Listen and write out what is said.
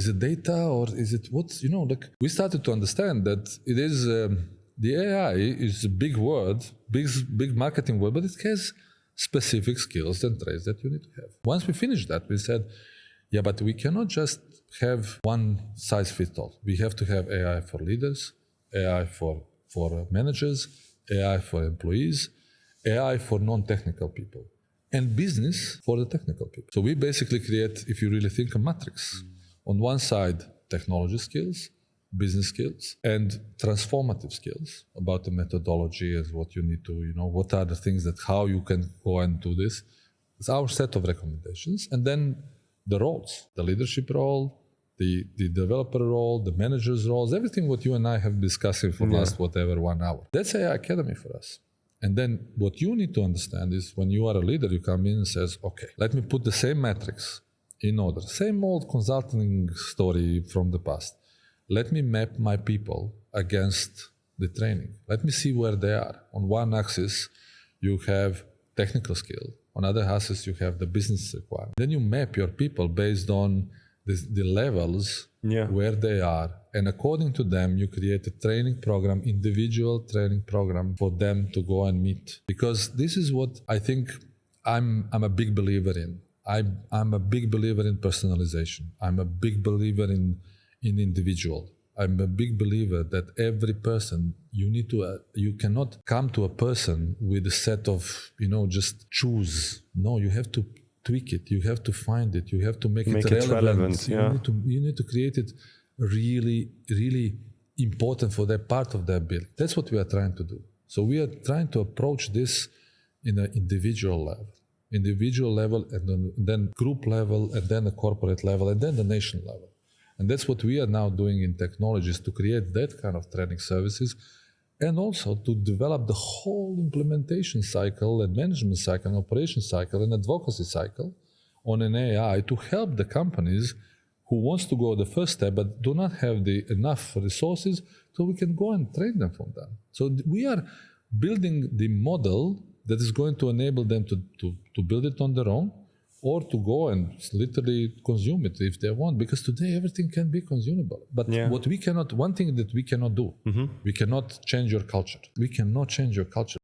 Is it data or is it what? Like we started to understand that it is the AI is a big word, big marketing word, but it has specific skills and traits that you need to have. Once we finished that, we said, yeah, but we cannot just have one size fits all. We have to have AI for leaders, AI for managers, AI for employees, AI for non-technical people, and business for the technical people. So we basically create, if you really think, a matrix. On one side, technology skills, business skills, and transformative skills about the methodology and what you need to, what are the things that, how you can go and do this. It's our set of recommendations. And then the roles, the leadership role, the developer role, the manager's roles, everything what you and I have discussing for last 1 hour. That's AI Academy for us. And then what you need to understand is when you are a leader, you come in and says, okay, let me put the same metrics in order. Same old consulting story from the past. Let me map my people against the training. Let me see where they are. On one axis, you have technical skill. On other axis, you have the business requirement. Then you map your people based on the levels where they are. And according to them, you create a training program, individual training program for them to go and meet. Because this is what I think I'm a big believer in. I'm a big believer in personalization. I'm a big believer in individual. I'm a big believer that every person, you cannot come to a person with a set of, just choose. No, you have to tweak it. You have to find it. You have to make it relevant. You need to create it really, really important for that part of their build. That's what we are trying to do. So we are trying to approach this in an individual level, and then group level, and then the corporate level, and then the nation level. And that's what we are now doing in technologies to create that kind of training services, and also to develop the whole implementation cycle and management cycle and operation cycle and advocacy cycle on an AI to help the companies who wants to go the first step but do not have enough resources, so we can go and train them from them. So we are building the model that is going to enable them to build it on their own, or to go and literally consume it if they want, because today everything can be consumable. But one thing that we cannot do, we cannot change your culture. We cannot change your culture.